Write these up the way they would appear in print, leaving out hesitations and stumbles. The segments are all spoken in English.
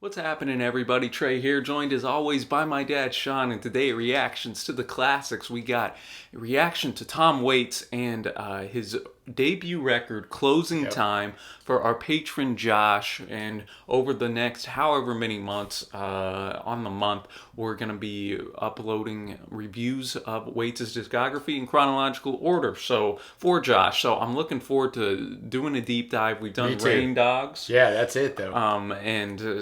What's happening, everybody? Trey here, joined as always by my dad, Sean, and today reactions to the classics. We got a reaction to Tom Waits and his debut record, Closing Time, for our patron Josh. And over the next however many months, on the month, we're going to be uploading reviews of Waits' discography in chronological order. So, for Josh. So, I'm looking forward to doing a deep dive. We've done Rain Dogs. Yeah, that's it, though.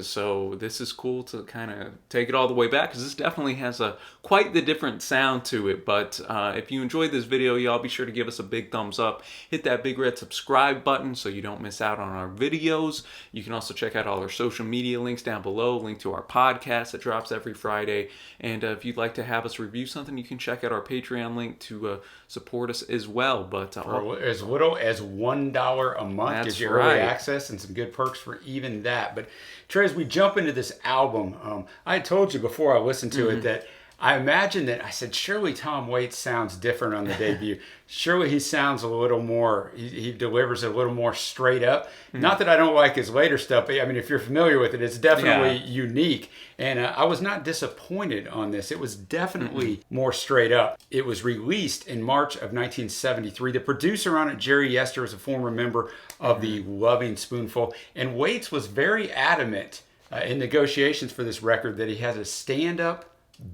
So this is cool to kind of take it all the way back, because this definitely has quite the different sound to it. But if you enjoyed this video, y'all be sure to give us a big thumbs up. Hit that big red subscribe button so you don't miss out on our videos. You can also check out all our social media links down below. Link to our podcast that drops every Friday. And if you'd like to have us review something, you can check out our Patreon link to support us as well. But for as little as $1 a month gives you early access and some good perks for even that. But Trey, as we jump into this album, I told you before I listened to it that I imagine that I said, surely Tom Waits sounds different on the debut. Surely he sounds a little more, he delivers a little more straight up. Not that I don't like his later stuff, but I mean, if you're familiar with it, it's definitely unique. And I was not disappointed on this. It was definitely more straight up. It was released in March of 1973. The producer on it, Jerry Yester, was a former member of the Lovin Spoonful. And Waits was very adamant in negotiations for this record that he has a stand-up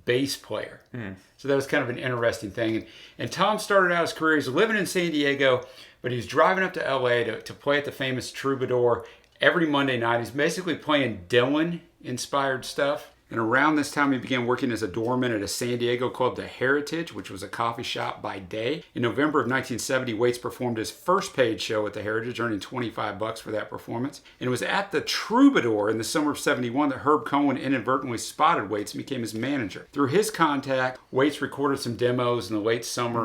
bass player. So that was kind of an interesting thing. And Tom started out his career, he's living in San Diego, but he's driving up to LA to play at the famous Troubadour every Monday night. He's basically playing Dylan-inspired stuff. And around this time, he began working as a doorman at a San Diego club, The Heritage, which was a coffee shop by day. In November of 1970, Waits performed his first paid show at The Heritage, earning $25 for that performance. And it was at the Troubadour in the summer of 71 that Herb Cohen inadvertently spotted Waits and became his manager. Through his contact, Waits recorded some demos in the late summer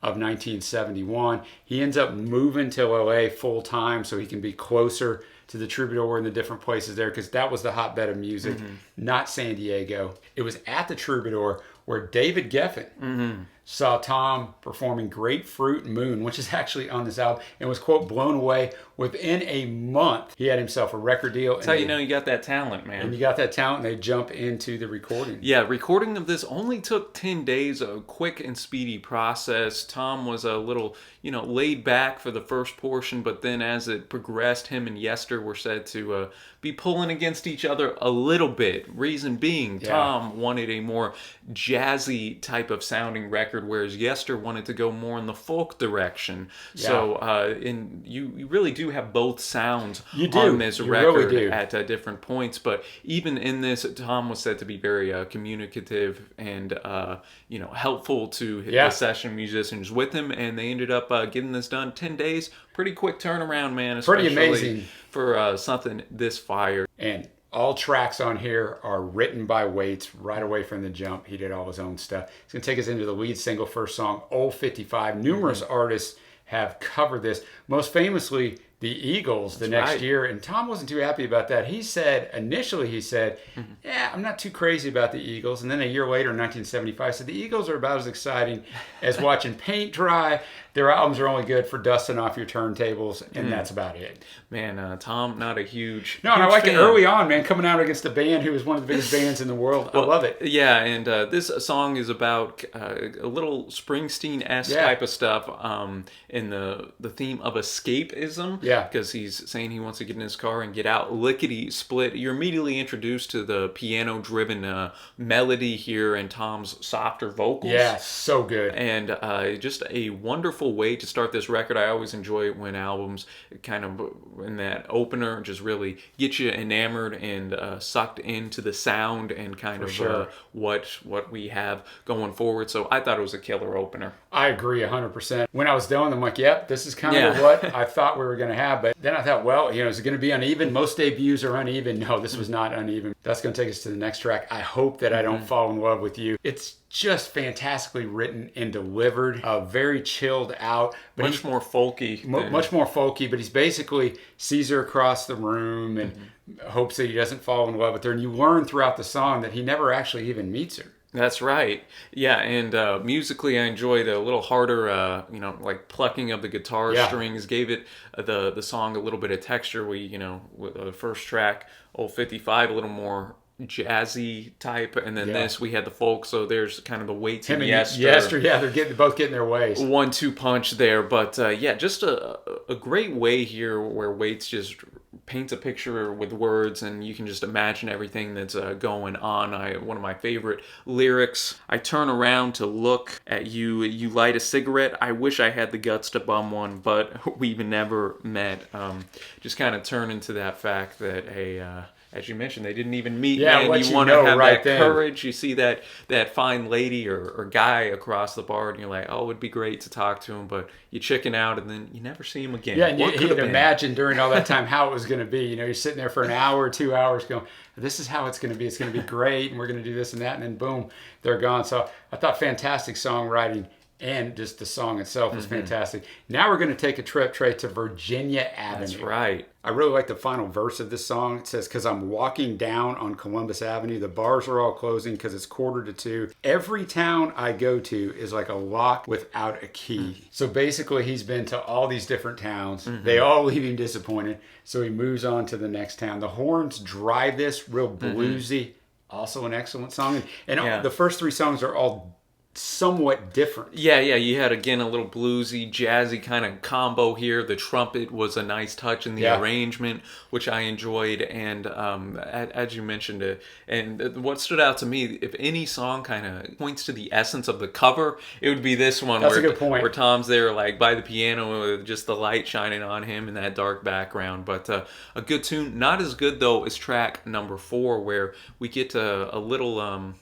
of 1971. He ends up moving to LA full time so he can be closer to the Troubadour and the different places there, because that was the hotbed of music, not San Diego. It was at the Troubadour where David Geffen saw Tom performing Grapefruit Moon, which is actually on this album, and was, quote, blown away. Within a month, he had himself a record deal. That's how you know you got that talent, man. And you got that talent, and they jump into the recording. Yeah, recording of this only took 10 days, a quick and speedy process. Tom was a little, laid back for the first portion, but then as it progressed, him and Yester were said to be pulling against each other a little bit. Reason being, Tom wanted a more jazzy type of sounding record, whereas Yester wanted to go more in the folk direction. So you really do have both sounds on this record at different points. But even in this, Tom was said to be very communicative and helpful to the session musicians with him, and they ended up getting this done 10 days. Pretty quick turnaround, man. Pretty amazing for something this fire. And all tracks on here are written by Waits right away from the jump. He did all his own stuff. It's going to take us into the lead single, first song, Old 55. Numerous artists have covered this. Most famously, the Eagles the next year. And Tom wasn't too happy about that. Initially he said, yeah, I'm not too crazy about the Eagles. And then a year later in 1975 said, the Eagles are about as exciting as watching paint dry. Their albums are only good for dusting off your turntables, and that's about it. Man, Tom, not a huge and I like it early on, man, coming out against a band who was one of the biggest bands in the world. I love it. Yeah, and this song is about a little Springsteen-esque type of stuff in the theme of escapism. Yeah. Because he's saying he wants to get in his car and get out lickety-split. You're immediately introduced to the piano-driven melody here and Tom's softer vocals. Yeah, so good. And just a wonderful way to start this record. I always enjoy it when albums kind of in that opener just really get you enamored and sucked into the sound and kind of what we have going forward. So I thought it was a killer opener. I agree 100%. When I was done, I'm like, yep, this is kind of what I thought we were going to have. But then I thought, well, is it going to be uneven? Most debuts are uneven. No, this was not uneven. That's going to take us to the next track. I Hope That I Don't Fall in Love with You. It's just fantastically written and delivered. Very chilled out. But much more folky. Much more folky, but he's basically sees her across the room and hopes that he doesn't fall in love with her. And you learn throughout the song that he never actually even meets her. That's right. Yeah, and musically, I enjoyed a little harder, like plucking of the guitar Yeah. strings gave it the song a little bit of texture. With the first track, Old 55, a little more jazzy type, and then Yeah. this we had the folk. So there's kind of the Waits Him and and Yester. Yester, yeah, they're both getting their ways. 1-2 punch there, but yeah, just a great way here where Waits just paints a picture with words, and you can just imagine everything that's going on. One of my favorite lyrics: I turn around to look at you, you light a cigarette. I wish I had the guts to bum one, but we've never met. Just kind of turn into that fact that as you mentioned, they didn't even meet. Yeah, Man, what you you want to know have right that then. courage. You see that fine lady or guy across the bar, and you're like, oh, it would be great to talk to him, but you chicken out, and then you never see him again. Yeah, and What you could could have been? imagine during all that time how it was going to be. You're sitting there for an hour or 2 hours going, this is how it's going to be. It's going to be great, and we're going to do this and that, and then boom, they're gone. So I thought fantastic songwriting, and just the song itself was fantastic. Now we're going to take a trip, Trey, to Virginia Avenue. That's right. I really like the final verse of this song. It says, because I'm walking down on Columbus Avenue. The bars are all closing because it's 1:45. Every town I go to is like a lock without a key. So basically, he's been to all these different towns. They all leave him disappointed. So he moves on to the next town. The horns drive this real bluesy. Also an excellent song. And Yeah. the first three songs are all somewhat different. Yeah, you had again a little bluesy, jazzy kind of combo here. The trumpet was a nice touch in the arrangement, which I enjoyed. And as you mentioned it, and what stood out to me, if any song kind of points to the essence of the cover, it would be this one. That's a good point. Where Tom's there, like by the piano, with just the light shining on him in that dark background. But a good tune, not as good though as track number 4, where we get a little.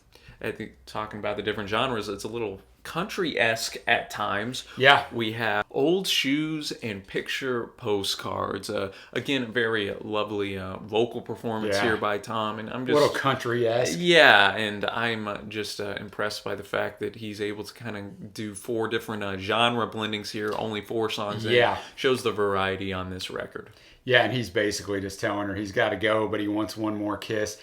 I think talking about the different genres, it's a little country-esque at times. Yeah. We have Old Shoes and Picture Postcards. Again, a very lovely vocal performance here by Tom. And I'm just... A little country-esque. Yeah, and I'm just impressed by the fact that he's able to kind of do 4 different genre blendings here, only 4 songs in. Shows the variety on this record. Yeah, and he's basically just telling her he's got to go, but he wants one more kiss.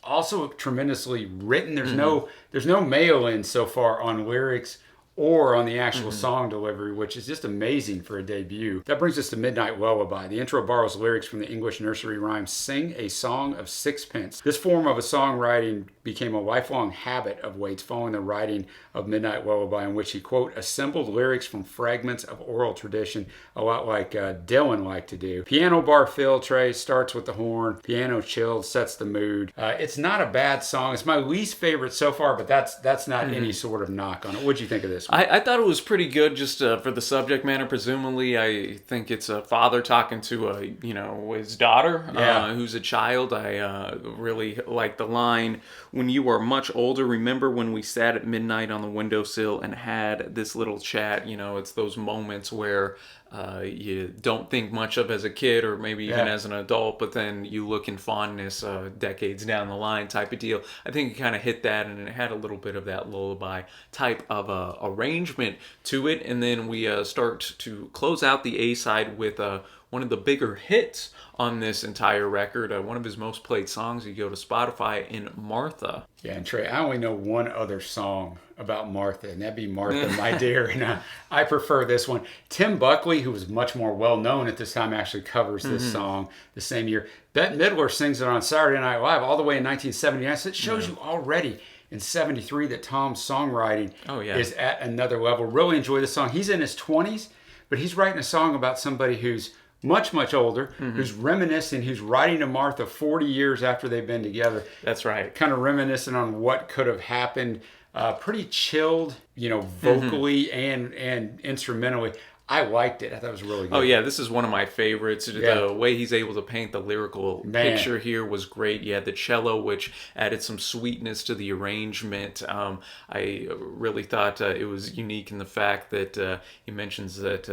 Also tremendously written. There's no mail-in so far on lyrics or on the actual song delivery, which is just amazing for a debut. That brings us to Midnight Lullaby. The intro borrows lyrics from the English nursery rhyme, Sing a Song of Sixpence. This form of a songwriting became a lifelong habit of Waits following the writing of Midnight Lullaby, in which he, quote, assembled lyrics from fragments of oral tradition, a lot like Dylan liked to do. Piano bar fill, Trey, starts with the horn. Piano chilled, sets the mood. It's not a bad song. It's my least favorite so far, but that's not any sort of knock on it. What'd you think of this one? I thought it was pretty good just for the subject matter. Presumably, I think it's a father talking to his daughter, who's a child. I really like the line, when you are much older, remember when we sat at midnight on the windowsill and had this little chat. It's those moments where you don't think much of as a kid or maybe even as an adult, but then you look in fondness decades down the line type of deal. I think it kind of hit that, and it had a little bit of that lullaby type of arrangement to it. And then we start to close out the A-side with one of the bigger hits on this entire record, one of his most played songs. You go to Spotify, in Martha. Yeah, and Trey, I only know one other song about Martha, and that'd be Martha, My Dear, and I prefer this one. Tim Buckley, who was much more well-known at this time, actually covers this song the same year. Bette Midler sings it on Saturday Night Live all the way in 1979, so it shows you already in 73 that Tom's songwriting is at another level. Really enjoy the song. He's in his 20s, but he's writing a song about somebody who's much, much older, who's reminiscing, who's writing to Martha 40 years after they've been together. That's right. Kind of reminiscing on what could have happened. Pretty chilled, vocally and instrumentally. I liked it. I thought it was really good. Oh, yeah, this is one of my favorites. The way he's able to paint the lyrical picture here was great. You had the cello, which added some sweetness to the arrangement. I really thought it was unique in the fact that he mentions that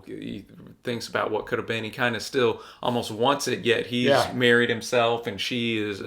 he thinks about what could have been. He kind of still almost wants it, yet he's married himself, and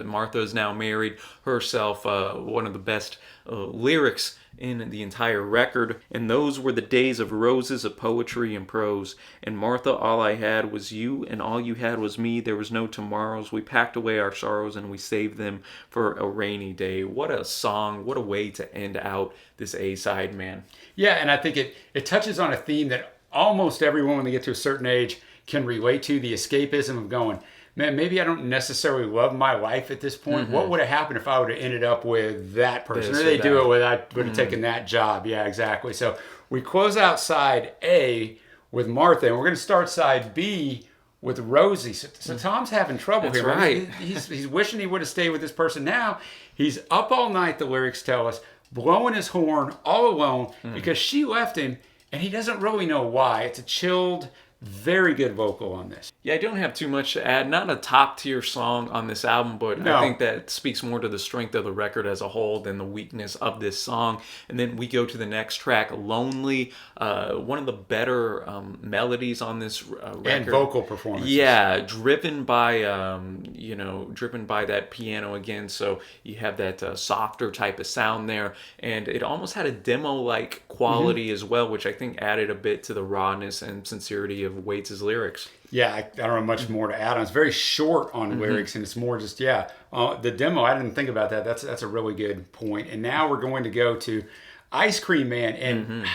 Martha is now married herself. One of the best lyrics in the entire record. And those were the days of roses, of poetry and prose. And Martha, all I had was you, and all you had was me. There was no tomorrows. We packed away our sorrows and we saved them for a rainy day. What a song. What a way to end out this A-side, man. Yeah, and I think it touches on a theme that almost everyone, when they get to a certain age, can relate to, the escapism of going, man, maybe I don't necessarily love my life at this point. What would have happened if I would have ended up with that person? Or they do it with, I would have taken that job. Yeah, exactly. So we close out side A with Martha, and we're going to start side B with Rosie. So Tom's having trouble That's here. Right. He's wishing he would have stayed with this person. Now he's up all night, the lyrics tell us, blowing his horn all alone because she left him, and he doesn't really know why. It's a chilled, very good vocal on this. Yeah, I don't have too much to add. Not a top tier song on this album, but No. I think that speaks more to the strength of the record as a whole than the weakness of this song. And then we go to the next track, Lonely, one of the better melodies on this record. And vocal performances. Yeah, driven by that piano again. So you have that softer type of sound there, and it almost had a demo-like quality as well, which I think added a bit to the rawness and sincerity of Waits' lyrics. Yeah, I don't have much more to add on. It's very short on lyrics, and it's more just, the demo, I didn't think about that. That's a really good point. And now we're going to go to Ice Cream Man. And,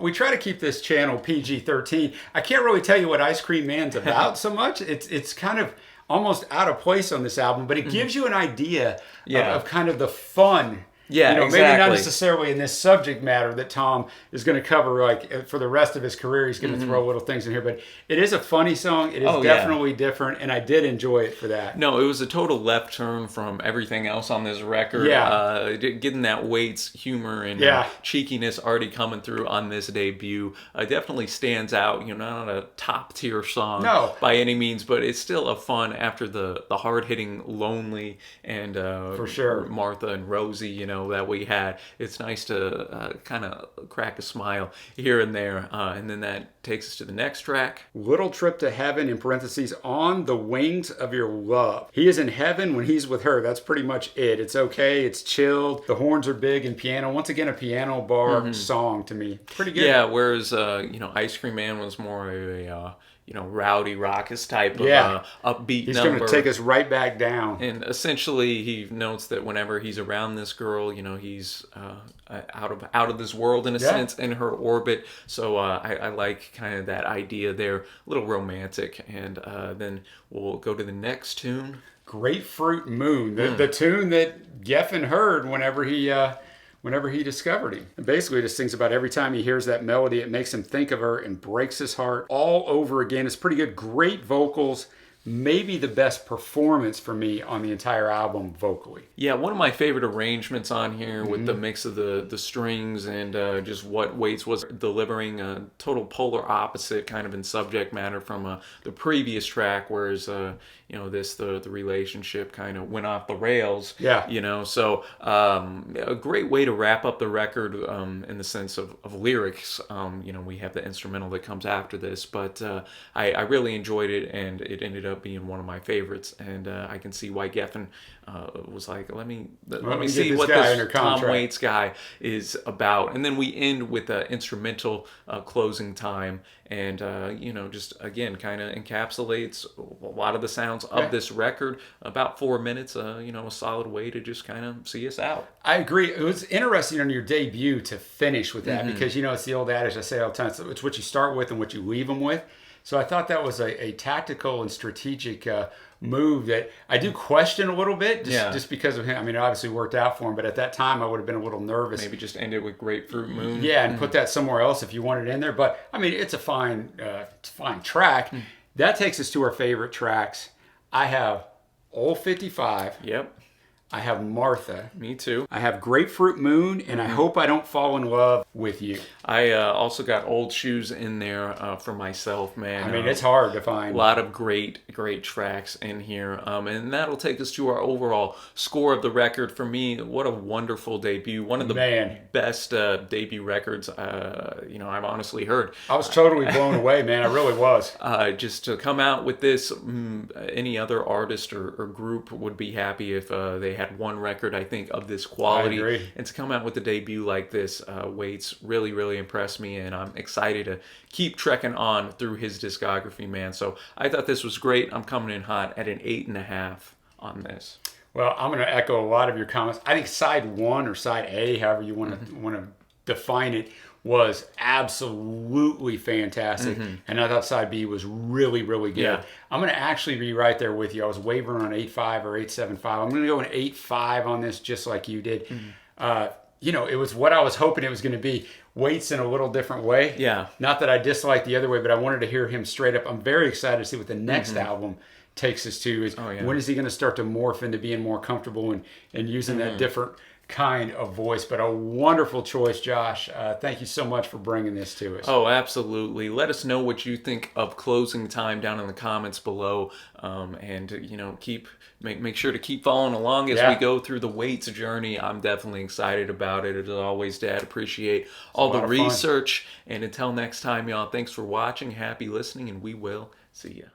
we try to keep this channel PG-13. I can't really tell you what Ice Cream Man's about so much. It's kind of almost out of place on this album, but it gives you an idea of kind of the fun. Yeah, exactly. Maybe not necessarily in this subject matter that Tom is going to cover, like for the rest of his career. He's going to throw little things in here, but it is a funny song. It is definitely different, and I did enjoy it for that. No, it was a total left turn from everything else on this record. Yeah. Getting that Waits humor and cheekiness already coming through on this debut definitely stands out. Not a top tier song by any means, but it's still a fun after the hard hitting Lonely and for sure Martha and Rosie. That we had. It's nice to kind of crack a smile here and there. And then that takes us to the next track. Little Trip to Heaven, in parentheses, on the wings of your love. He is in heaven when he's with her. That's pretty much it. It's okay. It's chilled. The horns are big and piano. Once again, a piano bar song to me. Pretty good. Yeah, whereas, Ice Cream Man was more a rowdy, raucous type of upbeat He's number. going to take us right back down. And essentially, he notes that whenever he's around this girl, he's out of this world in a sense, in her orbit. So I like kind of that idea there, a little romantic. And then we'll go to the next tune. Grapefruit Moon, the tune that Geffen heard whenever he discovered him. And basically just sings about every time he hears that melody, it makes him think of her and breaks his heart all over again. It's pretty good. Great vocals. Maybe the best performance for me on the entire album vocally. Yeah, one of my favorite arrangements on here with the mix of the strings and just what Waits was delivering, a total polar opposite kind of in subject matter from the previous track, whereas the relationship kind of went off the rails. Yeah. So a great way to wrap up the record in the sense of lyrics. We have the instrumental that comes after this, but I really enjoyed it, and it ended up being one of my favorites, and I can see why Geffen was like, let me see what this Tom Waits guy is about. And then we end with an instrumental closing time, and just again kind of encapsulates a lot of the sounds of this record. About 4 minutes, a solid way to just kind of see us out. I agree. It was interesting on your debut to finish with that because it's the old adage I say all the time. It's what you start with and what you leave them with. So I thought that was a tactical and strategic move that I do question a little bit just because of him. I mean, it obviously worked out for him, but at that time I would have been a little nervous. Maybe just end it with Grapefruit Moon. Yeah, and put that somewhere else if you want it in there. But, I mean, it's a fine track. That takes us to our favorite tracks. I have Old 55. Yep. I have Martha. Me too. I have Grapefruit Moon, and I Hope I Don't Fall in Love with You. I also got Old Shoes in there for myself, man. I mean, it's hard to find. A lot of great tracks in here. And that'll take us to our overall score of the record. For me, what a wonderful debut. One of the best debut records, I've honestly heard. I was totally blown away, man. I really was. Just to come out with this, any other artist or group would be happy if they had one record, I think, of this quality. I agree. And to come out with a debut like this, Waits really, really impressed me, and I'm excited to keep trekking on through his discography, man. So I thought this was great. I'm coming in hot at an 8.5 on this. Well, I'm going to echo a lot of your comments. I think side 1 or side A, however you want to define it, was absolutely fantastic. And I thought side B was really, really good. Yeah. I'm going to actually be right there with you. I was wavering on 8.5 or 8.75. I'm going to go an 8.5 on this, just like you did. It was what I was hoping it was going to be. Waits in a little different way. Yeah. Not that I dislike the other way, but I wanted to hear him straight up. I'm very excited to see what the next album takes us to. When is he going to start to morph into being more comfortable and using that different kind of voice? But a wonderful choice, Josh. Thank you so much for bringing this to us. Oh, absolutely. Let us know what you think of Closing Time down in the comments below, and make sure to keep following along as we go through the Waits journey. I'm definitely excited about it. As always, Dad, appreciate all the research. And until next time, y'all, thanks for watching, happy listening, and we will see you.